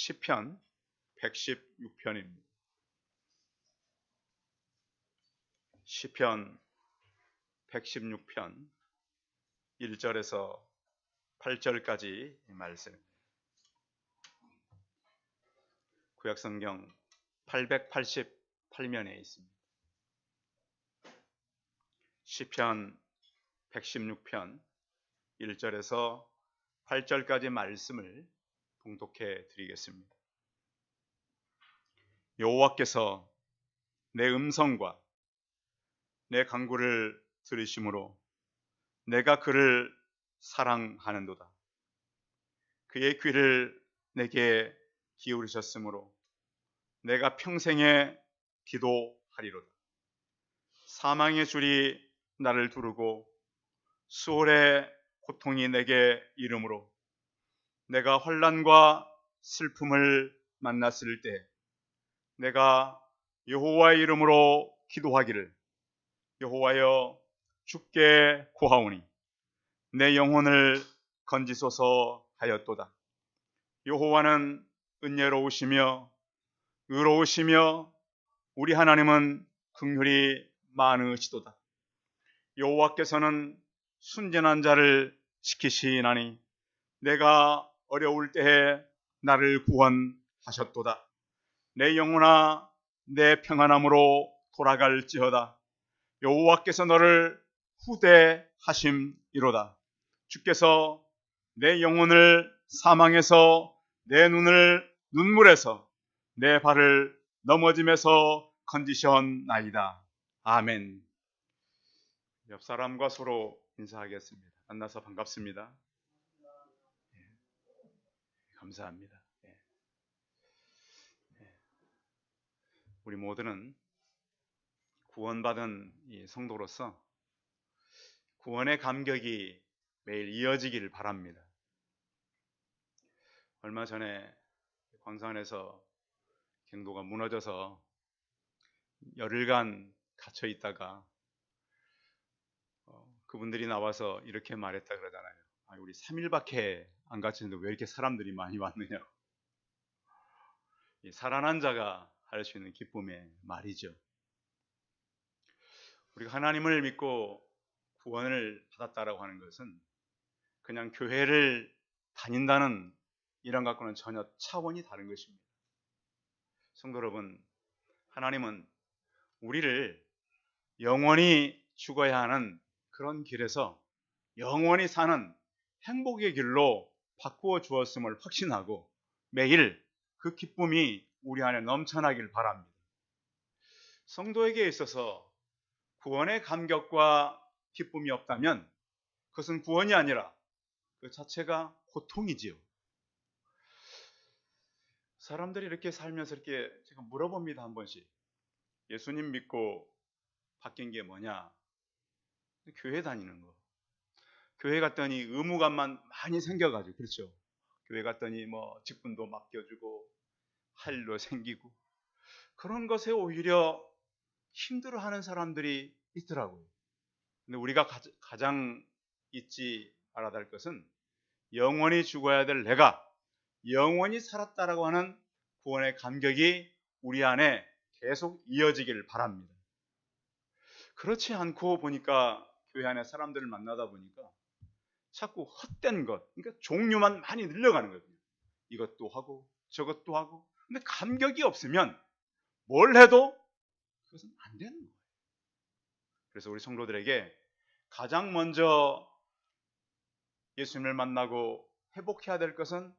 시편 116편입니다. 시편 116편 1절에서 8절까지 말씀. 구약성경 888면에 있습니다. 시편 116편 1절에서 8절까지 말씀을 봉독해 드리겠습니다. 여호와께서 내 음성과 내 간구를 들으심으로 내가 그를 사랑하는도다. 그의 귀를 내게 기울이셨으므로 내가 평생에 기도하리로다. 사망의 줄이 나를 두르고 수월의 고통이 내게 이르므로 내가 환난과 슬픔을 만났을 때 내가 여호와의 이름으로 기도하기를 여호와여 주께 구하오니 내 영혼을 건지소서 하였도다. 여호와는 은혜로우시며 의로우시며 우리 하나님은 긍휼이 많으시도다. 여호와께서는 순전한 자를 지키시나니 내가 어려울 때에 나를 구원하셨도다. 내 영혼아 내 평안함으로 돌아갈지어다. 여호와께서 너를 후대하심이로다. 주께서 내 영혼을 사망에서 내 눈을 눈물에서 내 발을 넘어짐에서 건지셨나이다. 아멘. 옆 사람과 서로 인사하겠습니다. 만나서 반갑습니다. 감사합니다. 우리 모두는 구원받은 이 성도로서 구원의 감격이 매일 이어지기를 바랍니다. 얼마 전에 광산에서 경도가 무너져서 열흘간 갇혀 있다가 그분들이 나와서 이렇게 말했다 그러잖아요. 우리 3일밖에 안 갇혔는데 왜 이렇게 사람들이 많이 왔느냐고. 살아난 자가 할 수 있는 기쁨의 말이죠. 우리가 하나님을 믿고 구원을 받았다라고 하는 것은 그냥 교회를 다닌다는 이런 것과는 전혀 차원이 다른 것입니다. 성도 여러분, 하나님은 우리를 영원히 죽어야 하는 그런 길에서 영원히 사는 행복의 길로 바꾸어 주었음을 확신하고 매일 그 기쁨이 우리 안에 넘쳐나길 바랍니다. 성도에게 있어서 구원의 감격과 기쁨이 없다면 그것은 구원이 아니라 그 자체가 고통이지요. 사람들이 이렇게 살면서 이렇게 제가 물어봅니다. 한 번씩. 예수님 믿고 바뀐 게 뭐냐? 교회 다니는 거. 교회 갔더니 의무감만 많이 생겨가지고, 그렇죠? 교회 갔더니 뭐 직분도 맡겨주고 할 일도 생기고 그런 것에 오히려 힘들어하는 사람들이 있더라고요. 근데 우리가 가장 잊지 말아야 될 것은 영원히 죽어야 될 내가 영원히 살았다라고 하는 구원의 감격이 우리 안에 계속 이어지기를 바랍니다. 그렇지 않고 보니까 교회 안에 사람들을 만나다 보니까 자꾸 헛된 것, 그러니까 종류만 많이 늘려가는 거거든요. 이것도 하고 저것도 하고. 근데 감격이 없으면 뭘 해도 그것은 안 되는 거예요. 그래서 우리 성도들에게 가장 먼저 예수님을 만나고 회복해야 될 것은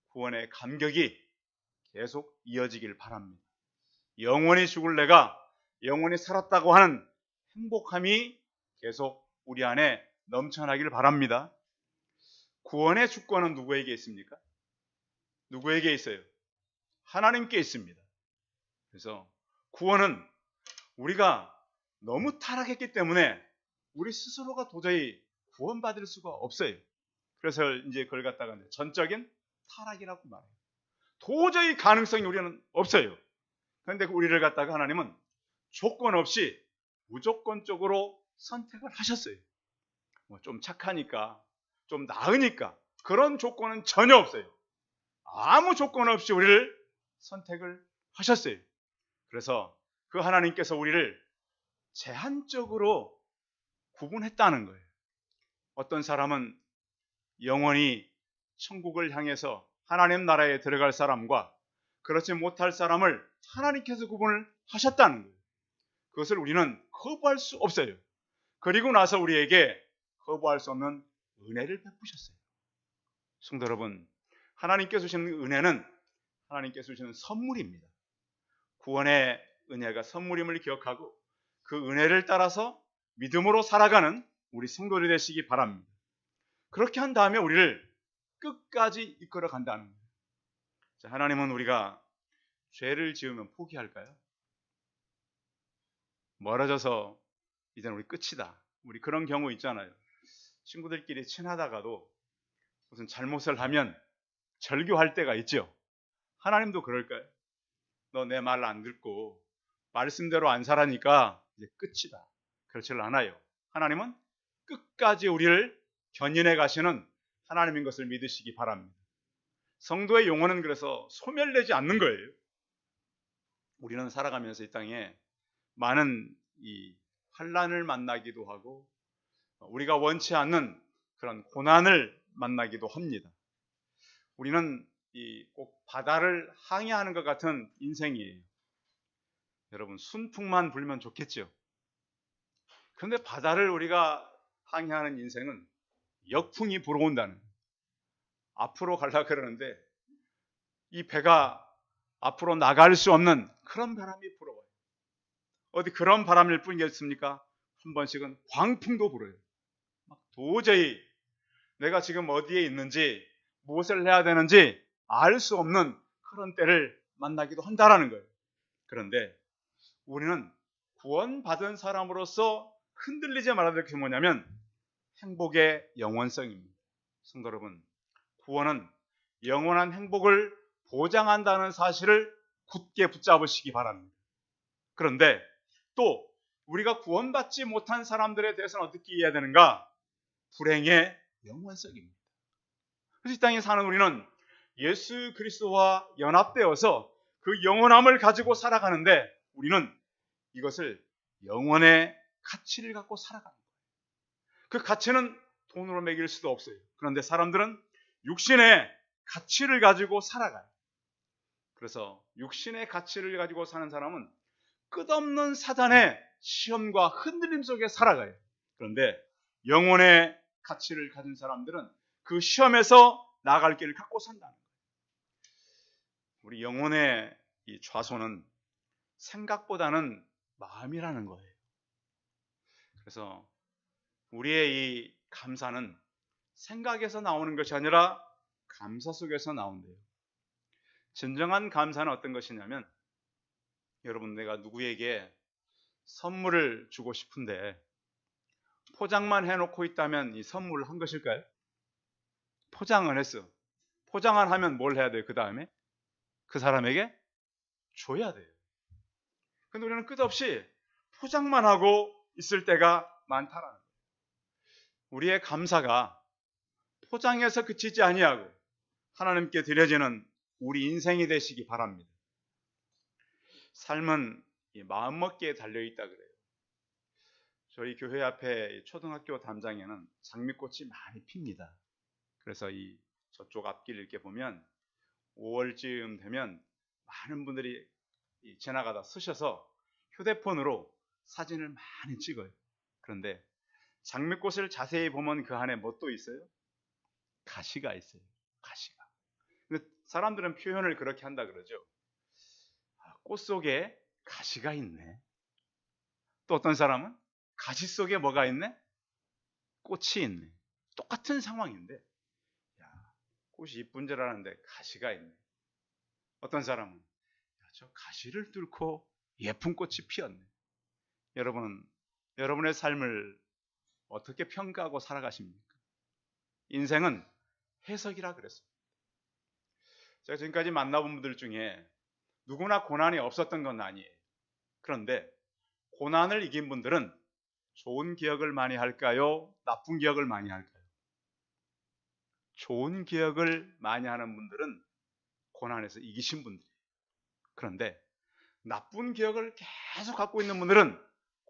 구원의 감격이 계속 이어지길 바랍니다. 영원히 죽을 내가 영원히 살았다고 하는 행복함이 계속 우리 안에 넘쳐나길 바랍니다. 구원의 주권은 누구에게 있습니까? 누구에게 있어요? 하나님께 있습니다. 그래서 구원은 우리가 너무 타락했기 때문에 우리 스스로가 도저히 구원받을 수가 없어요. 그래서 이제 그걸 갖다가 전적인 타락이라고 말해요. 도저히 가능성이 우리는 없어요. 그런데 우리를 갖다가 하나님은 조건 없이 무조건적으로 선택을 하셨어요. 좀 착하니까, 좀 나으니까 그런 조건은 전혀 없어요. 아무 조건 없이 우리를 선택을 하셨어요. 그래서 그 하나님께서 우리를 제한적으로 구분했다는 거예요. 어떤 사람은 영원히 천국을 향해서 하나님 나라에 들어갈 사람과 그렇지 못할 사람을 하나님께서 구분을 하셨다는 거예요. 그것을 우리는 거부할 수 없어요. 그리고 나서 우리에게 거부할 수 없는 은혜를 베푸셨어요. 성도 여러분, 하나님께서 주시는 은혜는 하나님께서 주시는 선물입니다. 구원의 은혜가 선물임을 기억하고 그 은혜를 따라서 믿음으로 살아가는 우리 성도들이 되시기 바랍니다. 그렇게 한 다음에 우리를 끝까지 이끌어 간다는 거예요. 자, 하나님은 우리가 죄를 지으면 포기할까요? 멀어져서 이제는 우리 끝이다. 우리 그런 경우 있잖아요. 친구들끼리 친하다가도 무슨 잘못을 하면 절교할 때가 있죠. 하나님도 그럴까요? 너 내 말 안 듣고 말씀대로 안 살아니까 이제 끝이다. 그렇지 않아요. 하나님은 끝까지 우리를 견인해 가시는 하나님인 것을 믿으시기 바랍니다. 성도의 영혼은 그래서 소멸되지 않는 거예요. 우리는 살아가면서 이 땅에 많은 이 환난을 만나기도 하고 우리가 원치 않는 그런 고난을 만나기도 합니다. 우리는 꼭 바다를 항해하는 것 같은 인생이에요. 여러분, 순풍만 불면 좋겠죠. 그런데 바다를 우리가 항해하는 인생은 역풍이 불어온다는, 앞으로 가려고 그러는데 이 배가 앞으로 나갈 수 없는 그런 바람이 불어와요. 어디 그런 바람일 뿐이겠습니까? 한 번씩은 광풍도 불어요. 도저히 내가 지금 어디에 있는지 무엇을 해야 되는지 알 수 없는 그런 때를 만나기도 한다라는 거예요. 그런데 우리는 구원받은 사람으로서 흔들리지 말아야 될 게 뭐냐면 행복의 영원성입니다. 성도 여러분, 구원은 영원한 행복을 보장한다는 사실을 굳게 붙잡으시기 바랍니다. 그런데 또 우리가 구원받지 못한 사람들에 대해서는 어떻게 이해해야 되는가? 불행의 영원성입니다. 그래서 이 땅에 사는 우리는 예수 그리스도와 연합되어서 그 영원함을 가지고 살아가는데 우리는 이것을 영원의 가치를 갖고 살아가는 거예요. 그 가치는 돈으로 매길 수도 없어요. 그런데 사람들은 육신의 가치를 가지고 살아가요. 그래서 육신의 가치를 가지고 사는 사람은 끝없는 사단의 시험과 흔들림 속에 살아가요. 그런데 영혼의 가치를 가진 사람들은 그 시험에서 나아갈 길을 갖고 산다는 거예요. 우리 영혼의 이 좌소는 생각보다는 마음이라는 거예요. 그래서 우리의 이 감사는 생각에서 나오는 것이 아니라 감사 속에서 나온대요. 진정한 감사는 어떤 것이냐면, 여러분, 내가 누구에게 선물을 주고 싶은데 포장만 해놓고 있다면 이 선물을 한 것일까요? 포장을 했어. 포장을 하면 뭘 해야 돼요? 그 다음에 그 사람에게 줘야 돼요. 근데 우리는 끝없이 포장만 하고 있을 때가 많다라는 거예요. 우리의 감사가 포장에서 그치지 아니하고 하나님께 드려지는 우리 인생이 되시기 바랍니다. 삶은 마음먹기에 달려있다 그래요. 저희 교회 앞에 초등학교 담장에는 장미꽃이 많이 핍니다. 그래서 저쪽 앞길 이렇게 보면 5월쯤 되면 많은 분들이 지나가다 쓰셔서 휴대폰으로 사진을 많이 찍어요. 그런데 장미꽃을 자세히 보면 그 안에 뭣도 있어요? 가시가 있어요. 가시가. 근데 사람들은 표현을 그렇게 한다 그러죠. 꽃 속에 가시가 있네. 또 어떤 사람은 가시 속에 뭐가 있네? 꽃이 있네. 똑같은 상황인데 꽃이 이쁜 줄 알았는데 가시가 있네. 어떤 사람은 저 가시를 뚫고 예쁜 꽃이 피었네. 여러분은 여러분의 삶을 어떻게 평가하고 살아가십니까? 인생은 해석이라 그랬습니다. 제가 지금까지 만나본 분들 중에 누구나 고난이 없었던 건 아니에요. 그런데 고난을 이긴 분들은 좋은 기억을 많이 할까요? 나쁜 기억을 많이 할까요? 좋은 기억을 많이 하는 분들은 고난에서 이기신 분들. 그런데 나쁜 기억을 계속 갖고 있는 분들은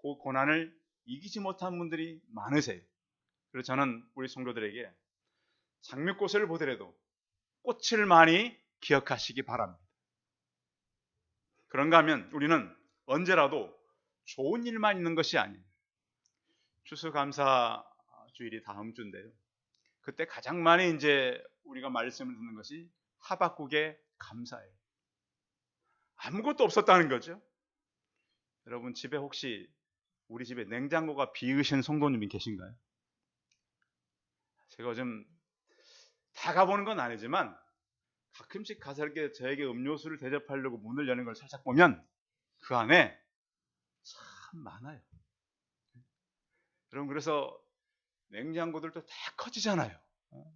그 고난을 이기지 못한 분들이 많으세요. 그래서 저는 우리 성도들에게 장미꽃을 보더라도 꽃을 많이 기억하시기 바랍니다. 그런가 하면 우리는 언제라도 좋은 일만 있는 것이 아니에요. 추수감사 주일이 다음 주인데요. 그때 가장 많이 이제 우리가 말씀을 듣는 것이 하박국의 감사예요. 아무것도 없었다는 거죠. 여러분 집에 혹시 우리 집에 냉장고가 비으신 성도님이 계신가요? 제가 좀 다 가보는 건 아니지만 가끔씩 가서 이렇게 저에게 음료수를 대접하려고 문을 여는 걸 살짝 보면 그 안에 참 많아요. 여러분 그래서 냉장고들도 다 커지잖아요.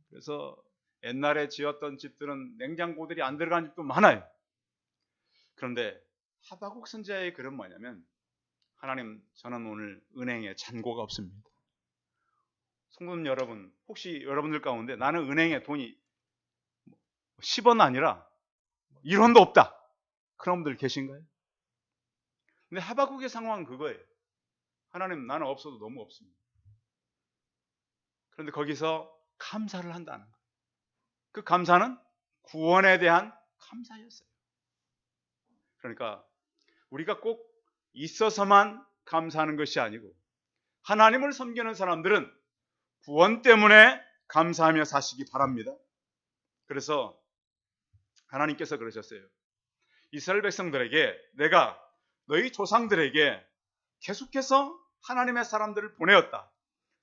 그래서 옛날에 지었던 집들은 냉장고들이 안 들어간 집도 많아요. 그런데 하박국 선지자의 글은 뭐냐면 하나님 저는 오늘 은행에 잔고가 없습니다. 성도님 여러분 혹시 여러분들 가운데 나는 은행에 돈이 10원 아니라 1원도 없다 그런 분들 계신가요? 근데 하박국의 상황은 그거예요. 하나님 나는 없어도 너무 없습니다. 그런데 거기서 감사를 한다는 거예요. 그 감사는 구원에 대한 감사였어요. 그러니까 우리가 꼭 있어서만 감사하는 것이 아니고 하나님을 섬기는 사람들은 구원 때문에 감사하며 사시기 바랍니다. 그래서 하나님께서 그러셨어요. 이스라엘 백성들에게 내가 너희 조상들에게 계속해서 하나님의 사람들을 보내었다.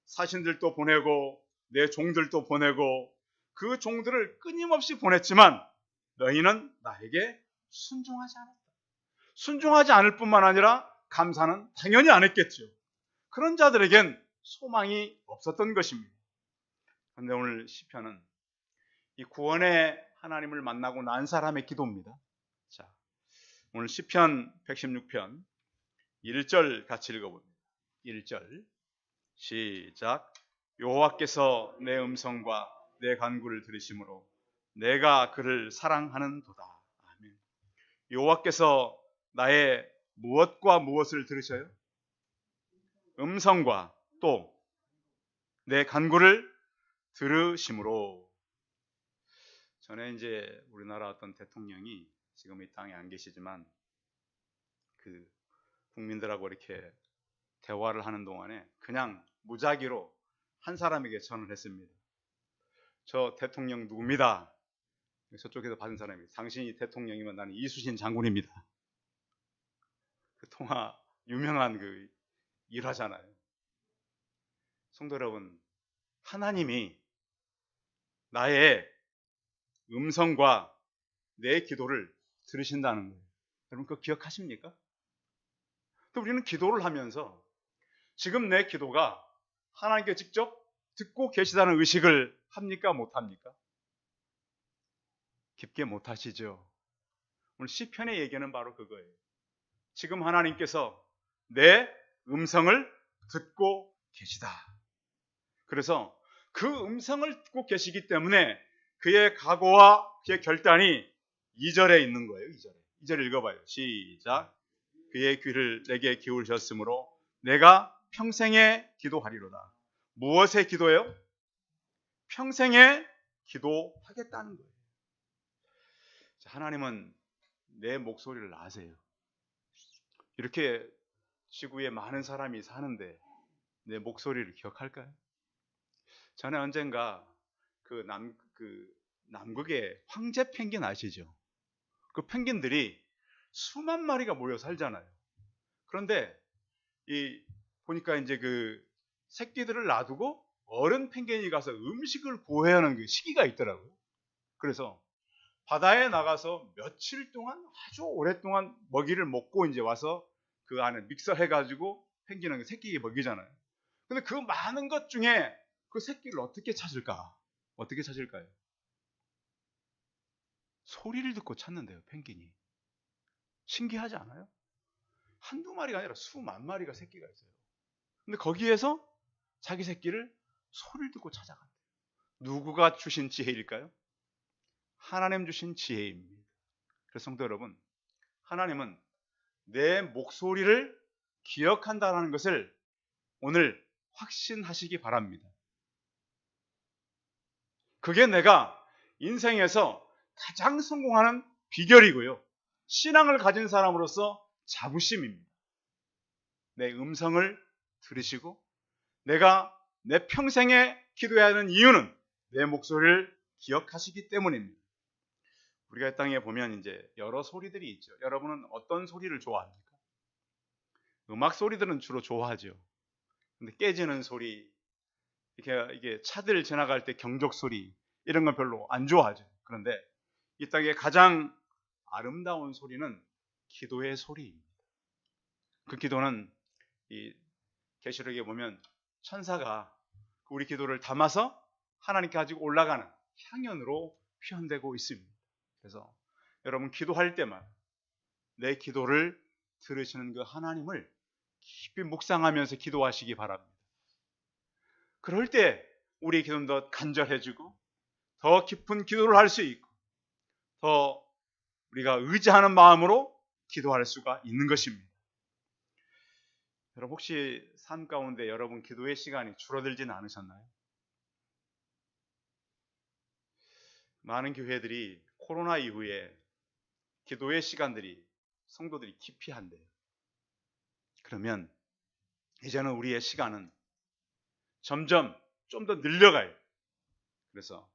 사신들도 보내고 내 종들도 보내고 그 종들을 끊임없이 보냈지만 너희는 나에게 순종하지 않았다. 순종하지 않을 뿐만 아니라 감사는 당연히 안 했겠죠. 그런 자들에겐 소망이 없었던 것입니다. 그런데 오늘 시편은 이 구원의 하나님을 만나고 난 사람의 기도입니다. 자, 오늘 시편 116편 1절 같이 읽어봅니다. 1절 시작. 여호와께서 내 음성과 내 간구를 들으심으로 내가 그를 사랑하는도다. 아멘. 여호와께서 나의 무엇과 무엇을 들으셔요? 음성과 또 내 간구를 들으심으로. 전에 이제 우리나라 어떤 대통령이 지금 이 땅에 안 계시지만 그 국민들하고 이렇게 대화를 하는 동안에 그냥 무작위로 한 사람에게 전화를 했습니다. 저 대통령 누굽니다. 저쪽에서 받은 사람이 당신이 대통령이면 나는 이수신 장군입니다. 그 통화 유명한 그 일화잖아요. 성도 여러분, 하나님이 나의 음성과 내 기도를 들으신다는 거예요. 여러분 그거 기억하십니까? 또 우리는 기도를 하면서 지금 내 기도가 하나님께 직접 듣고 계시다는 의식을 합니까? 못합니까? 깊게 못하시죠. 오늘 시편의 얘기는 바로 그거예요. 지금 하나님께서 내 음성을 듣고 계시다. 그래서 그 음성을 듣고 계시기 때문에 그의 각오와 그의 결단이 2절에 있는 거예요. 2절 읽어봐요. 시작. 그의 귀를 내게 기울이셨으므로 내가 평생에 기도하리로다. 무엇에 기도해요? 평생에 기도하겠다는 거예요. 하나님은 내 목소리를 아세요. 이렇게 지구에 많은 사람이 사는데 내 목소리를 기억할까요? 전에 언젠가 그 남극의 황제 펭귄 아시죠? 그 펭귄들이 수만 마리가 모여 살잖아요. 그런데 보니까 이제 그 새끼들을 놔두고 어른 펭귄이 가서 음식을 구해야 하는 그 시기가 있더라고요. 그래서 바다에 나가서 며칠 동안 아주 오랫동안 먹이를 먹고 이제 와서 그 안에 믹서해가지고 펭귄은 그 새끼에 먹이잖아요. 근데 그 많은 것 중에 그 새끼를 어떻게 찾을까? 어떻게 찾을까요? 소리를 듣고 찾는데요, 펭귄이. 신기하지 않아요? 한두 마리가 아니라 수만 마리가 새끼가 있어요. 근데 거기에서 자기 새끼를 소리를 듣고 찾아간대요. 누구가 주신 지혜일까요? 하나님 주신 지혜입니다. 그래서 성도 여러분, 하나님은 내 목소리를 기억한다는 것을 오늘 확신하시기 바랍니다. 그게 내가 인생에서 가장 성공하는 비결이고요. 신앙을 가진 사람으로서 자부심입니다. 내 음성을 들으시고 내가 내 평생에 기도해야 하는 이유는 내 목소리를 기억하시기 때문입니다. 우리가 이 땅에 보면 이제 여러 소리들이 있죠. 여러분은 어떤 소리를 좋아합니까? 음악 소리들은 주로 좋아하죠. 근데 깨지는 소리, 이게 차들 지나갈 때 경적 소리 이런 건 별로 안 좋아하죠. 그런데 이 땅에 가장 아름다운 소리는 기도의 소리입니다. 그 기도는 이 계시록에 보면 천사가 우리 기도를 담아서 하나님께 가지고 올라가는 향연으로 표현되고 있습니다. 그래서 여러분 기도할 때만 내 기도를 들으시는 그 하나님을 깊이 묵상하면서 기도하시기 바랍니다. 그럴 때 우리의 기도는 더 간절해지고 더 깊은 기도를 할 수 있고 더 우리가 의지하는 마음으로 기도할 수가 있는 것입니다. 여러분 혹시 삶 가운데 여러분 기도의 시간이 줄어들지는 않으셨나요? 많은 교회들이 코로나 이후에 기도의 시간들이 성도들이 기피한대요. 그러면 이제는 우리의 시간은 점점 좀 더 늘려가요. 그래서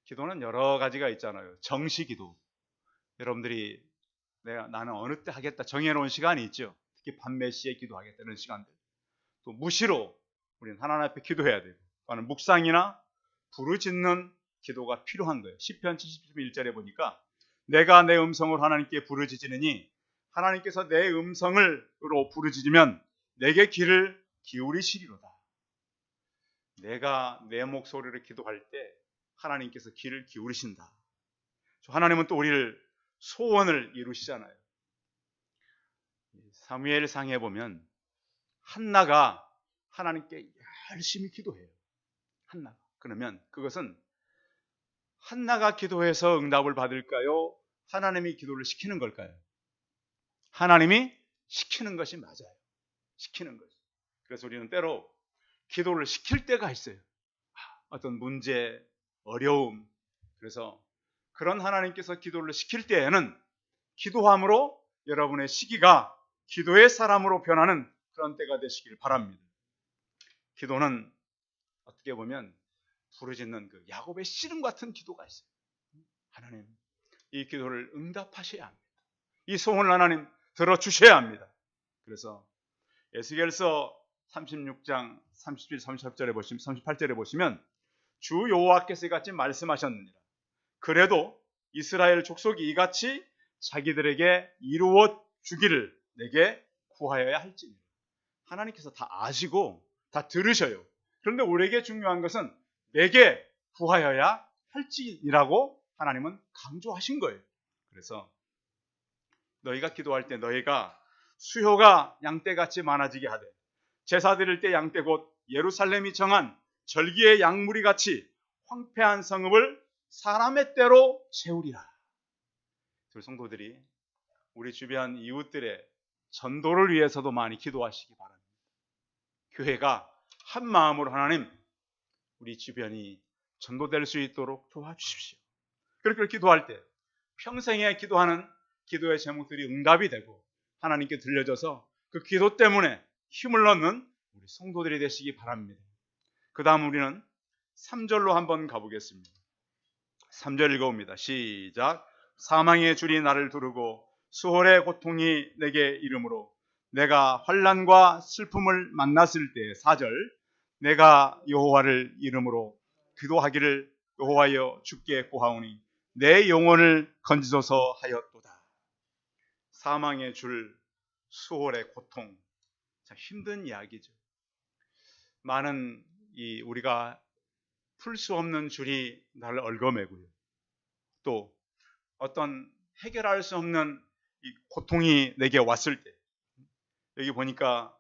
기도는 여러 가지가 있잖아요. 정시 기도. 여러분들이 나는 어느 때 하겠다 정해놓은 시간이 있죠. 특히 밤 몇 시에 기도하겠다는 시간들. 또 무시로 우리는 하나님 앞에 기도해야 돼요. 또는 묵상이나 부르짖는 기도가 필요한 거예요. 시편 77편 1절에 보니까 내가 내 음성을 하나님께 부르짖으니 하나님께서 내 음성으로 부르짖으면 내게 귀를 기울이시리로다. 내가 내 목소리를 기도할 때 하나님께서 귀를 기울이신다. 하나님은 또 우리를 소원을 이루시잖아요. 사무엘상에 보면 한나가 하나님께 열심히 기도해요. 한나가. 그러면 그것은 한나가 기도해서 응답을 받을까요? 하나님이 기도를 시키는 걸까요? 하나님이 시키는 것이 맞아요. 시키는 것이. 그래서 우리는 때로 기도를 시킬 때가 있어요. 어떤 문제, 어려움. 그래서 그런 하나님께서 기도를 시킬 때에는 기도함으로 여러분의 시기가 기도의 사람으로 변하는 그런 때가 되시길 바랍니다. 기도는 어떻게 보면 부르짖는 그 야곱의 씨름 같은 기도가 있어요. 하나님, 이 기도를 응답하셔야 합니다. 이 소원을 하나님 들어주셔야 합니다. 그래서 에스겔서 36장 37, 38절에 보시면 주 여호와께서 이같이 말씀하셨느니라. 그래도 이스라엘 족속이 이같이 자기들에게 이루어 주기를 내게 구하여야 할지니. 하나님께서 다 아시고 다 들으셔요. 그런데 우리에게 중요한 것은 내게 구하여야 할지니라고 하나님은 강조하신 거예요. 그래서 너희가 기도할 때 너희가 수효가 양떼같이 많아지게 하되 제사 드릴 때 양떼 곧 예루살렘이 정한 절기의 양무리 같이 황폐한 성읍을 사람의 때로 채우리라. 우리 성도들이 우리 주변 이웃들의 전도를 위해서도 많이 기도하시기 바랍니다. 교회가 한 마음으로 하나님 우리 주변이 전도될 수 있도록 도와주십시오. 그렇게 기도할 때 평생에 기도하는 기도의 제목들이 응답이 되고 하나님께 들려져서 그 기도 때문에 힘을 얻는 우리 성도들이 되시기 바랍니다. 그 다음 우리는 3절로 한번 가보겠습니다. 3절 읽어봅니다. 시작. 사망의 줄이 나를 두르고 수월의 고통이 내게 이르므로 내가 환난과 슬픔을 만났을 때 4절 내가 여호와를 이름으로 기도하기를 여호와여 주께 구하오니 내 영혼을 건지소서 하였도다. 사망의 줄, 수월의 고통, 참 힘든 이야기죠. 많은 우리가 풀 수 없는 줄이 나를 얽어매고요. 또 어떤 해결할 수 없는 이 고통이 내게 왔을 때 여기 보니까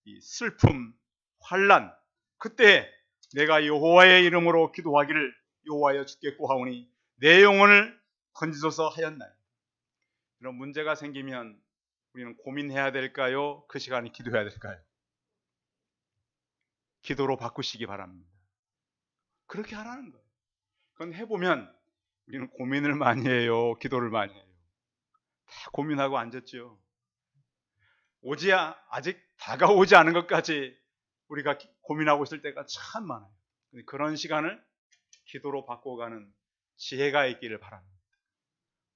이 슬픔, 환난 그때 내가 여호와의 이름으로 기도하기를 여호와여 주께 구하오니 내 영혼을 건지소서 하였나요? 이런 문제가 생기면 우리는 고민해야 될까요? 그 시간에 기도해야 될까요? 기도로 바꾸시기 바랍니다. 그렇게 하라는 거예요. 그건 해보면 우리는 고민을 많이 해요, 기도를 많이 해요. 다 고민하고 앉았죠. 아직 다가오지 않은 것까지 우리가 고민하고 있을 때가 참 많아요. 그런 시간을 기도로 바꿔가는 지혜가 있기를 바랍니다.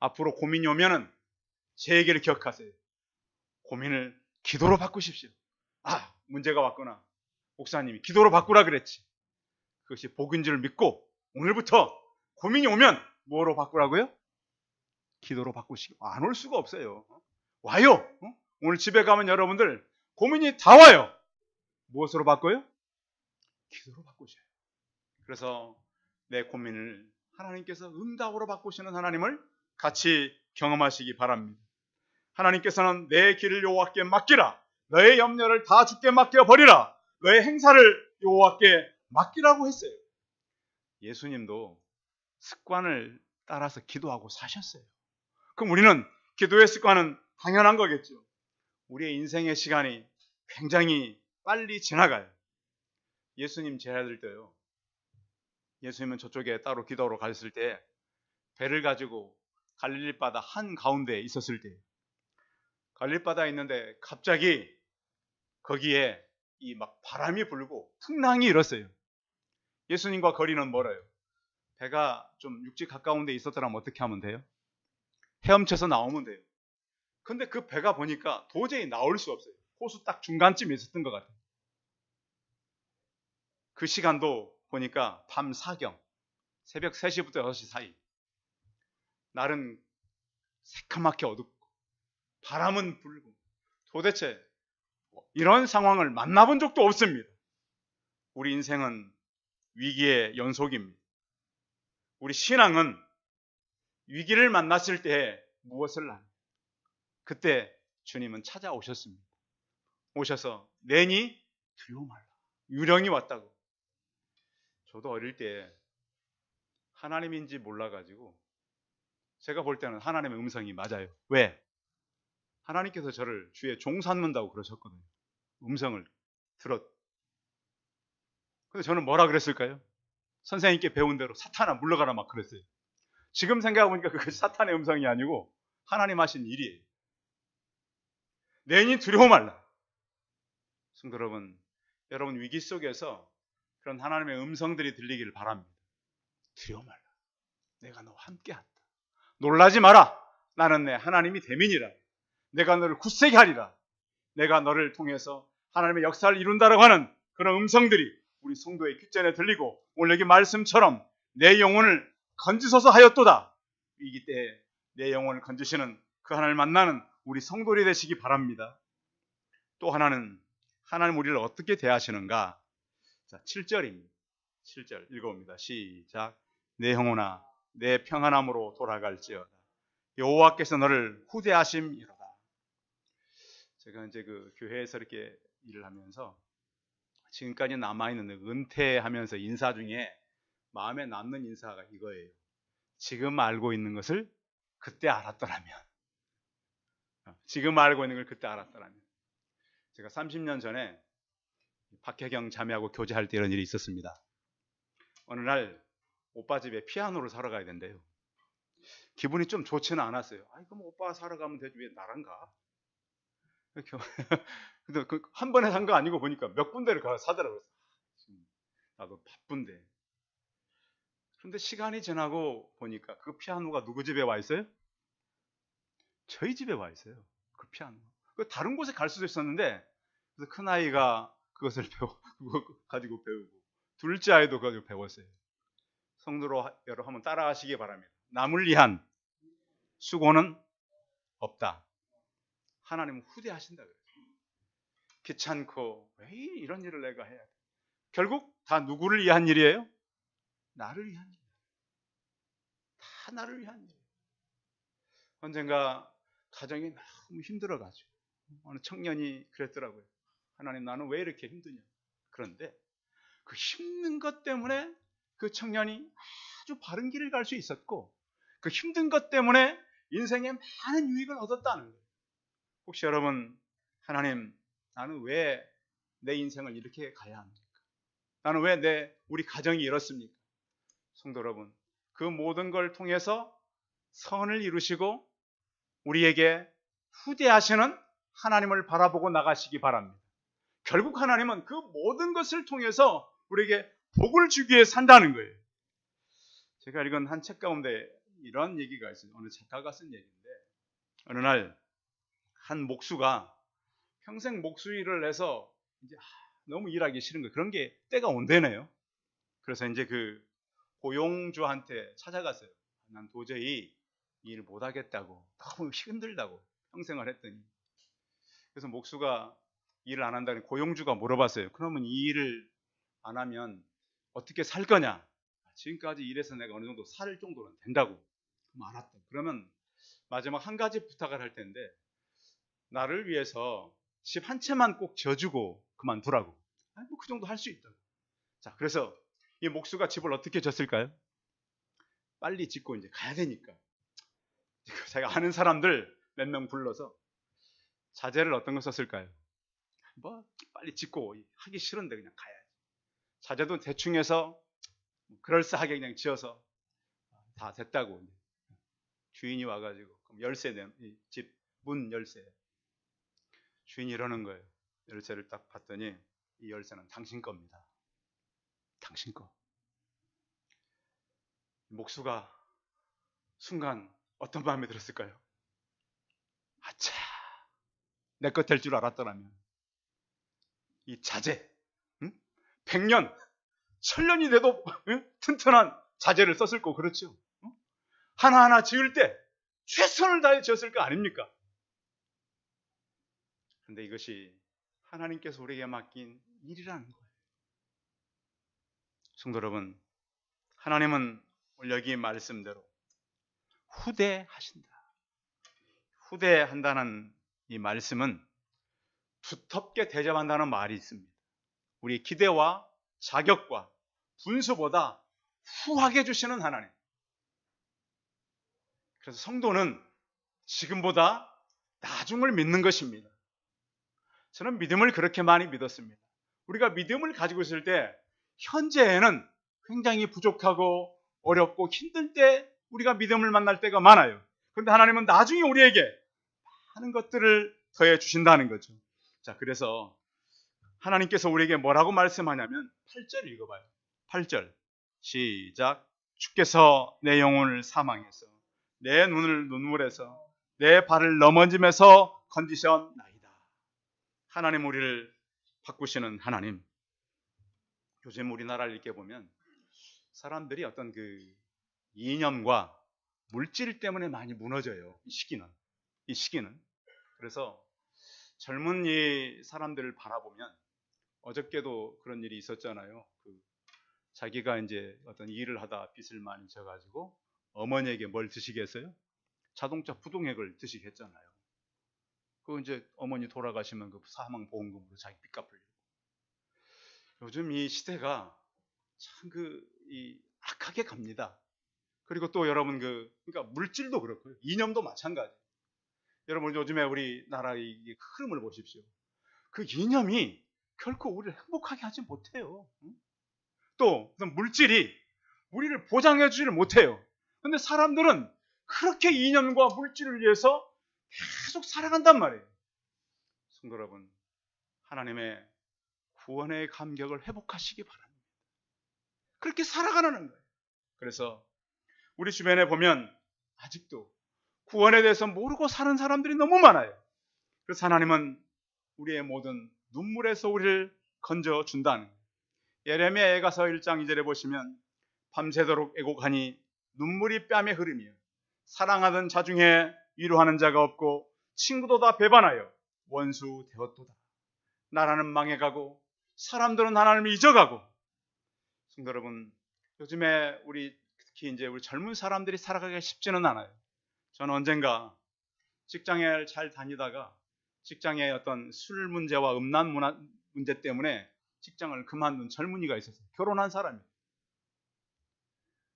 앞으로 고민이 오면은 제 얘기를 기억하세요. 고민을 기도로 바꾸십시오. 문제가 왔구나. 목사님이 기도로 바꾸라 그랬지. 그것이 복인 줄 믿고 오늘부터 고민이 오면 뭐로 바꾸라고요? 기도로 바꾸시고. 안 올 수가 없어요. 와요. 오늘 집에 가면 여러분들 고민이 다 와요. 무엇으로 바꿔요? 기도로 바꾸셔요. 그래서 내 고민을 하나님께서 응답으로 바꾸시는 하나님을 같이 경험하시기 바랍니다. 하나님께서는 내 길을 여호와께 맡기라. 너의 염려를 다 주께 맡겨버리라. 너의 행사를 여호와께 맡기라고 했어요. 예수님도 습관을 따라서 기도하고 사셨어요. 그럼 우리는 기도의 습관은 당연한 거겠죠. 우리의 인생의 시간이 굉장히 빨리 지나가요. 예수님 제자들 때요. 예수님은 저쪽에 따로 기도하러 가셨을 때 배를 가지고 갈릴리 바다 한가운데에 있었을 때 갈릴리 바다에 있는데 갑자기 거기에 이 막 바람이 불고 풍랑이 일었어요. 예수님과 거리는 멀어요. 배가 좀 육지 가까운 데 있었더라면 어떻게 하면 돼요? 헤엄쳐서 나오면 돼요. 근데 그 배가 보니까 도저히 나올 수 없어요. 호수 딱 중간쯤에 있었던 것 같아요. 그 시간도 보니까 밤 사경, 새벽 3시부터 6시 사이. 날은 새카맣게 어둡고 바람은 불고 도대체 이런 상황을 만나본 적도 없습니다. 우리 인생은 위기의 연속입니다. 우리 신앙은 위기를 만났을 때 무엇을 하냐? 그때 주님은 찾아오셨습니다. 오셔서 내니 두려워 말라. 유령이 왔다고. 저도 어릴 때 하나님인지 몰라가지고 제가 볼 때는 하나님의 음성이 맞아요. 왜? 하나님께서 저를 주의 종 삼는다고 그러셨거든요. 음성을 들었. 근데 저는 뭐라 그랬을까요? 선생님께 배운 대로 사탄아 물러가라 막 그랬어요. 지금 생각해보니까 그것이 사탄의 음성이 아니고 하나님 하신 일이에요. 내니 두려워 말라. 성도 여러분 위기 속에서 그런 하나님의 음성들이 들리기를 바랍니다. 두려워 말라. 내가 너와 함께한다. 놀라지 마라. 나는 내 하나님이 대민이라. 내가 너를 굳세게 하리라. 내가 너를 통해서 하나님의 역사를 이룬다라고 하는 그런 음성들이 우리 성도의 귓전에 들리고 오늘 여기 말씀처럼 내 영혼을 건지소서 하였도다. 위기 때에 내 영혼을 건지시는 그 하나님을 만나는 우리 성도들이 되시기 바랍니다. 또 하나는 하나님 우리를 어떻게 대하시는가? 자, 7절입니다. 7절 읽어봅니다. 시작. 내 영혼아 내 평안함으로 돌아갈지어다. 여호와께서 너를 후대하심이로다. 제가 이제 그 교회에서 이렇게 일을 하면서 지금까지 남아있는 은퇴하면서 인사 중에 마음에 남는 인사가 이거예요. 지금 알고 있는 것을 그때 알았더라면. 지금 알고 있는 걸 그때 알았더라면. 제가 30년 전에 박혜경 자매하고 교제할 때 이런 일이 있었습니다. 어느 날 오빠 집에 피아노를 사러 가야 된대요. 기분이 좀 좋지는 않았어요. 그럼 오빠가 사러 가면 되지 왜 나랑 가? 근데 한 번에 산 거 아니고 보니까 몇 군데를 가서 사더라고요. 나도 바쁜데. 그런데 시간이 지나고 보니까 그 피아노가 누구 집에 와 있어요? 저희 집에 와 있어요. 그 피아노. 다른 곳에 갈 수도 있었는데 그래서 큰 아이가 그것을 그거 가지고 배우고 둘째 아이도 그걸 배웠어요. 성도로 여러분 한번 따라하시기 바랍니다. 남을 위한 수고는 없다. 하나님은 후대하신다 그래요. 귀찮고 왜 이런 일을 내가 해야 돼. 결국 다 누구를 위한 일이에요? 나를 위한 일. 다 나를 위한 일. 언젠가 가정이 너무 힘들어가지고 어느 청년이 그랬더라고요. 하나님 나는 왜 이렇게 힘드냐. 그런데 그 힘든 것 때문에 그 청년이 아주 바른 길을 갈 수 있었고 그 힘든 것 때문에 인생에 많은 유익을 얻었다는 거예요. 혹시 여러분, 하나님, 나는 왜 내 인생을 이렇게 가야 합니까? 나는 왜 우리 가정이 이렇습니까? 성도 여러분, 그 모든 걸 통해서 선을 이루시고 우리에게 후대하시는 하나님을 바라보고 나가시기 바랍니다. 결국 하나님은 그 모든 것을 통해서 우리에게 복을 주기 위해 산다는 거예요. 제가 읽은 한 책 가운데 이런 얘기가 있어요. 어느 작가가 쓴 얘기인데, 어느 날 한 목수가 평생 목수 일을 해서 이제 너무 일하기 싫은 거예요. 그런 게 때가 온대네요. 그래서 이제 그 고용주한테 찾아갔어요. 난 도저히 이 일을 못 하겠다고, 너무 힘들다고 평생을 했더니. 그래서 목수가 일을 안 한다니 고용주가 물어봤어요. 그러면 이 일을 안 하면 어떻게 살 거냐? 지금까지 일해서 내가 어느 정도 살 정도는 된다고. 그럼 알았다. 그러면 마지막 한 가지 부탁을 할 텐데, 나를 위해서 집 한 채만 꼭 지어주고 그만두라고. 뭐 그 정도 할 수 있다고. 자, 그래서 이 목수가 집을 어떻게 졌을까요? 빨리 짓고 이제 가야 되니까 자기가 아는 사람들 몇 명 불러서 자재를 어떤 거 썼을까요? 뭐 빨리 짓고 하기 싫은데 그냥 가야지. 자재도 대충 해서 그럴싸하게 그냥 지어서 다 됐다고. 주인이 와가지고 열쇠, 집 문 열쇠. 주인이 이러는 거예요. 열쇠를 딱 봤더니 이 열쇠는 당신 겁니다. 당신 거. 목수가 순간 어떤 마음이 들었을까요? 아차, 내 것 될 줄 알았더라면 이 자재, 100년, 1000년이 돼도 튼튼한 자재를 썼을 거. 그렇죠? 하나하나 지을 때 최선을 다해 지었을 거 아닙니까? 그런데 이것이 하나님께서 우리에게 맡긴 일이라는 거예요. 성도 여러분, 하나님은 여기 말씀대로 후대하신다. 후대한다는 이 말씀은 두텁게 대접한다는 말이 있습니다. 우리 기대와 자격과 분수보다 후하게 주시는 하나님. 그래서 성도는 지금보다 나중을 믿는 것입니다. 저는 믿음을 그렇게 많이 믿었습니다. 우리가 믿음을 가지고 있을 때 현재에는 굉장히 부족하고 어렵고 힘들 때 우리가 믿음을 만날 때가 많아요. 그런데 하나님은 나중에 우리에게 많은 것들을 더해 주신다는 거죠. 자, 그래서 하나님께서 우리에게 뭐라고 말씀하냐면 8절 읽어봐요. 8절 시작. 주께서 내 영혼을 사망해서 내 눈을 눈물에서 내 발을 넘어짐에서 건지셨나이다. 하나님 우리를 바꾸시는 하나님. 요즘 우리나라를 이렇게 보면 사람들이 어떤 그 이념과 물질 때문에 많이 무너져요. 이 시기는. 그래서 젊은 이 사람들을 바라보면 어저께도 그런 일이 있었잖아요. 자기가 이제 어떤 일을 하다 빚을 많이 져가지고 어머니에게 뭘 드시겠어요? 자동차 부동액을 드시게 했잖아요. 그 이제 어머니 돌아가시면 그 사망보험금으로 자기 빚 갚으려고. 요즘 이 시대가 참 이 악하게 갑니다. 그리고 또 여러분 그러니까 물질도 그렇고요. 이념도 마찬가지. 여러분 요즘에 우리나라의 흐름을 보십시오. 그 이념이 결코 우리를 행복하게 하지 못해요. 또 물질이 우리를 보장해 주지를 못해요. 그런데 사람들은 그렇게 이념과 물질을 위해서 계속 살아간단 말이에요. 성도 여러분, 하나님의 구원의 감격을 회복하시기 바랍니다. 그렇게 살아가는 거예요. 그래서 우리 주변에 보면 아직도 구원에 대해서 모르고 사는 사람들이 너무 많아요. 그래서 하나님은 우리의 모든 눈물에서 우리를 건져준다는 거예요. 예레미야 애가서 1장 2절에 보시면 밤새도록 애곡하니 눈물이 뺨에 흐르며 사랑하던 자 중에 위로하는 자가 없고 친구도 다 배반하여 원수 되었도다. 나라는 망해가고 사람들은 하나님을 잊어가고. 성도 여러분, 요즘에 특히 이제 우리 젊은 사람들이 살아가기가 쉽지는 않아요. 저는 언젠가 직장에 잘 다니다가 직장의 어떤 술 문제와 음란 문제 때문에 직장을 그만둔 젊은이가 있었어요. 결혼한 사람이에요.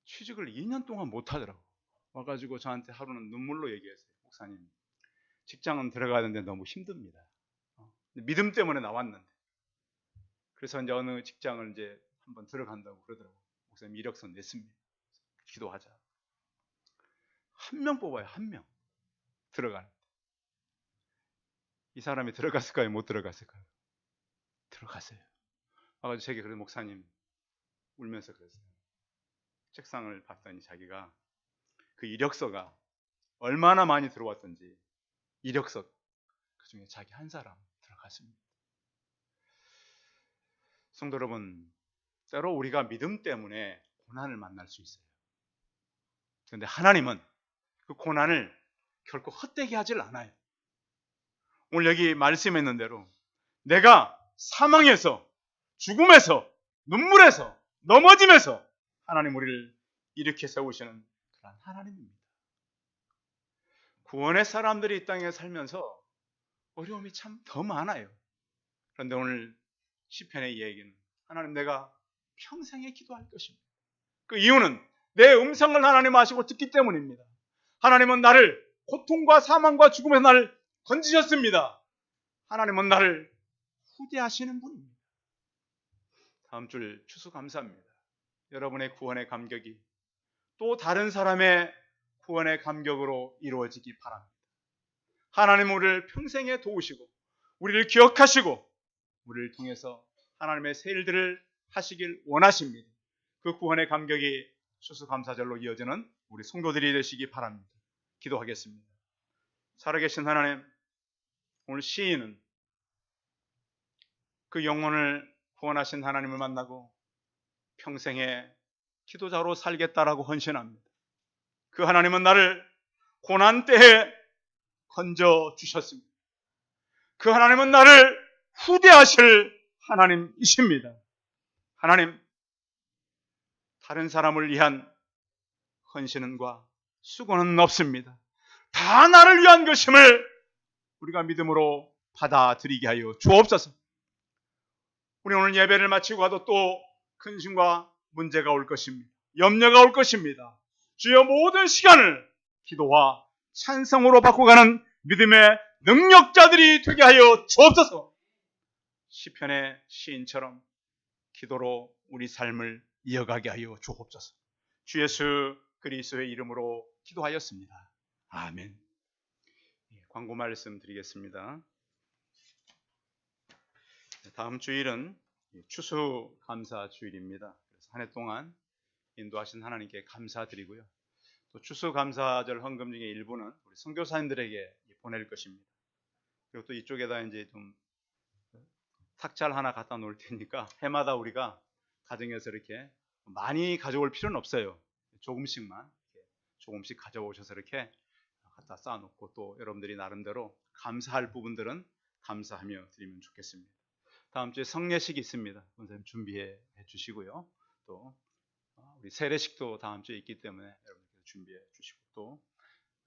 취직을 2년 동안 못 하더라고. 와가지고 저한테 하루는 눈물로 얘기했어요. 목사님, 직장은 들어가야 되는데 너무 힘듭니다. 믿음 때문에 나왔는데. 그래서 이제 어느 직장을 이제 한번 들어간다고 그러더라고요. 목사님 이력서 냈습니다. 기도하자. 한 명 뽑아요. 한 명. 들어가는. 이 사람이 들어갔을까요? 못 들어갔을까요? 들어갔어요. 와가지고 제게 그래서 목사님 울면서 그랬어요. 책상을 봤더니 자기가 그 이력서가 얼마나 많이 들어왔던지 이력서 그 중에 자기 한 사람 들어갔습니다. 성도 여러분, 때로 우리가 믿음 때문에 고난을 만날 수 있어요. 그런데 하나님은 그 고난을 결코 헛되게 하질 않아요. 오늘 여기 말씀했는 대로 내가 사망에서, 죽음에서, 눈물에서, 넘어짐에서 하나님 우리를 일으켜 세우시는 그런 하나님입니다. 구원의 사람들이 이 땅에 살면서 어려움이 참 더 많아요. 그런데 오늘 시편의 이야기는 하나님 내가 평생에 기도할 것입니다. 그 이유는 내 음성을 하나님 아시고 듣기 때문입니다. 하나님은 나를 고통과 사망과 죽음에서 나를 건지셨습니다. 하나님은 나를 후대하시는 분입니다. 다음 줄 추수감사입니다. 여러분의 구원의 감격이 또 다른 사람의 구원의 감격으로 이루어지기 바랍니다. 하나님 우리를 평생에 도우시고 우리를 기억하시고 우리를 통해서 하나님의 새 일들을 하시길 원하십니다. 그 구원의 감격이 추수감사절로 이어지는 우리 성도들이 되시기 바랍니다. 기도하겠습니다. 살아계신 하나님, 오늘 시인은 그 영혼을 구원하신 하나님을 만나고 평생에 기도자로 살겠다라고 헌신합니다. 그 하나님은 나를 고난 때에 건져 주셨습니다. 그 하나님은 나를 후대하실 하나님이십니다. 하나님, 다른 사람을 위한 헌신과 수고는 없습니다. 다 나를 위한 것임을 우리가 믿음으로 받아들이게 하여 주옵소서. 우리 오늘 예배를 마치고 가도 또 근심과 문제가 올 것입니다. 염려가 올 것입니다. 주여 모든 시간을 기도와 찬성으로 바꿔가는 믿음의 능력자들이 되게 하여 주옵소서. 시편의 시인처럼 기도로 우리 삶을 이어가게 하여 주옵소서. 주 예수 그리스도의 이름으로 기도하였습니다. 아멘. 광고 말씀 드리겠습니다. 다음 주일은 추수감사 주일입니다. 그래서 한 해 동안 인도하신 하나님께 감사드리고요. 또 추수감사절 헌금 중에 일부는 우리 선교사님들에게 보낼 것입니다. 그리고 또 이쪽에다 이제 좀 탁자를 하나 갖다 놓을 테니까 해마다 우리가 가정에서 이렇게 많이 가져올 필요는 없어요. 조금씩 가져오셔서 이렇게 갖다 쌓아놓고 또 여러분들이 나름대로 감사할 부분들은 감사하며 드리면 좋겠습니다. 다음 주에 성례식이 있습니다. 선생님 준비해 주시고요. 또 우리 세례식도 다음 주에 있기 때문에 여러분께서 준비해 주시고 또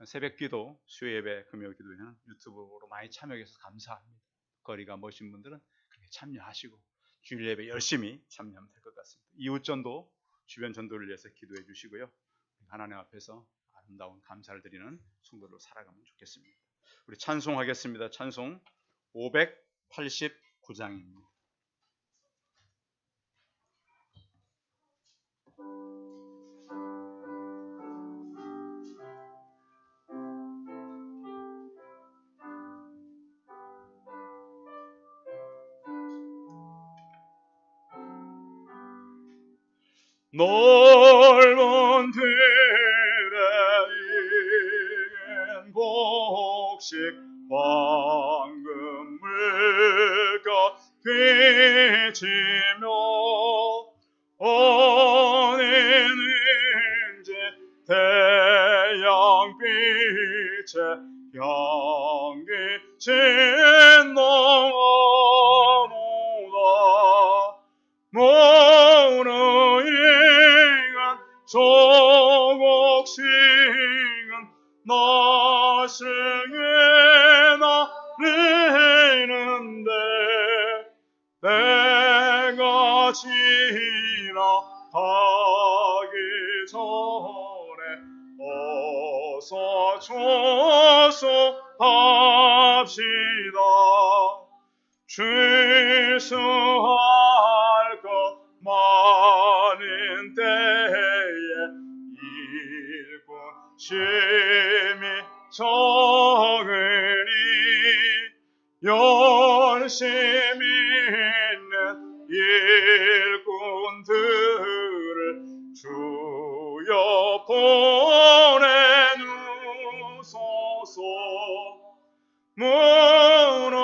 새벽기도, 수요예배, 금요기도에는 유튜브로 많이 참여해서 감사합니다. 거리가 먼신 분들은 그렇게 참여하시고 주일 예배 열심히 참여하면 될 것 같습니다. 이웃전도, 주변 전도를 위해서 기도해 주시고요. 하나님 앞에서 아름다운 감사를 드리는 성도로 살아가면 좋겠습니다. 우리 찬송하겠습니다. 찬송 589장입니다. 넓은 들에 익은 곡식 황금물과 비치며 오늘은 이제 태양빛에 향기진 넘어오다 무르익은 조곡식은 나시게 나르는데 내가 지나가기 전에 출소할 것 많은 때에 일꾼 심히 적으니 열심히 있는 일꾼들을 주여 보내주소서. 무너잉은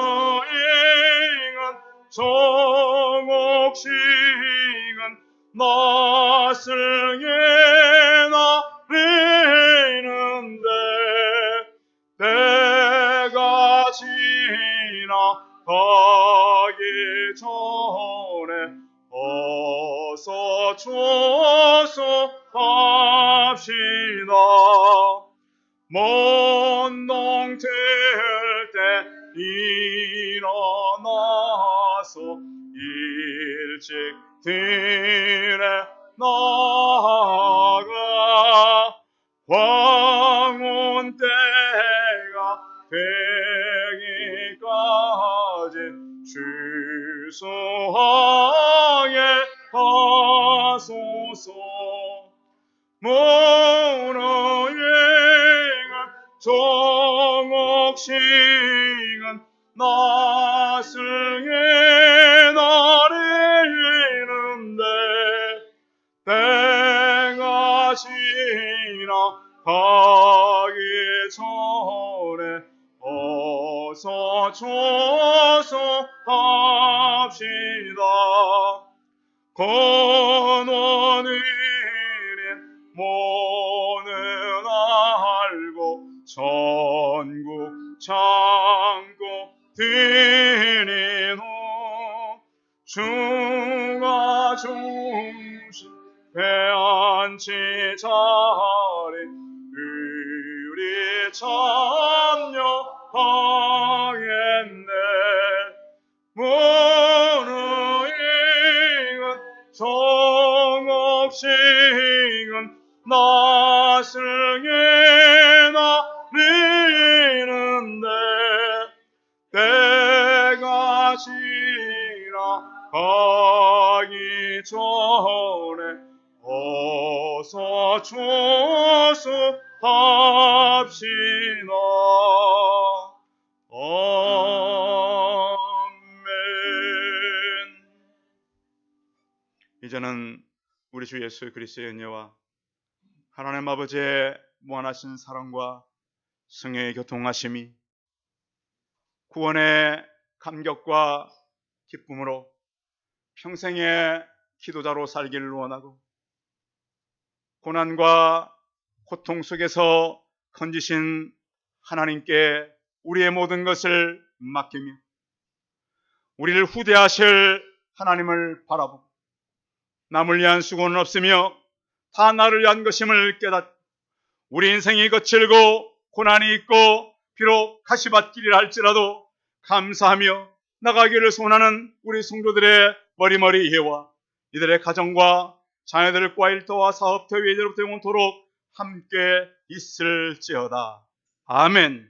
정옥싱은 낯설게 나리는데 때가 지나가기 전에 어서 출소합시다. 먼동 틀 때 일어나서 일찍 들에 나아가 황혼 때가 되기까지 출소하게 하소서. 무너잉은 정옥싱은 낯설게 나리는데 때가 지나가기 전에 어서 출소합시다. 건원의린 모는 알고 전국 창고 드리노 주가 중심 배안치 자리 우리 참여하겠네. 무너잉은 정옥싱은 낯설게 나리는데 때가 지나가기 전에 어서 출소합시다. 아멘. 이제는 우리 주 예수 그리스도의 은혜와 하나님 아버지의 무한하신 사랑과 성령의 교통하심이 구원의 감격과 기쁨으로 평생의 기도자로 살기를 원하고 고난과 고통 속에서 건지신 하나님께 우리의 모든 것을 맡기며 우리를 후대하실 하나님을 바라보고 남을 위한 수고는 없으며 다 나를 위한 것임을 깨닫고 우리 인생이 거칠고 고난이 있고 비록 가시밭길이라 할지라도 감사하며 나가기를 소원하는 우리 성도들의 머리머리 예와 이들의 가정과 자녀들과 일터와 사업터 외제로부터 영원토록 함께 있을지어다. 아멘.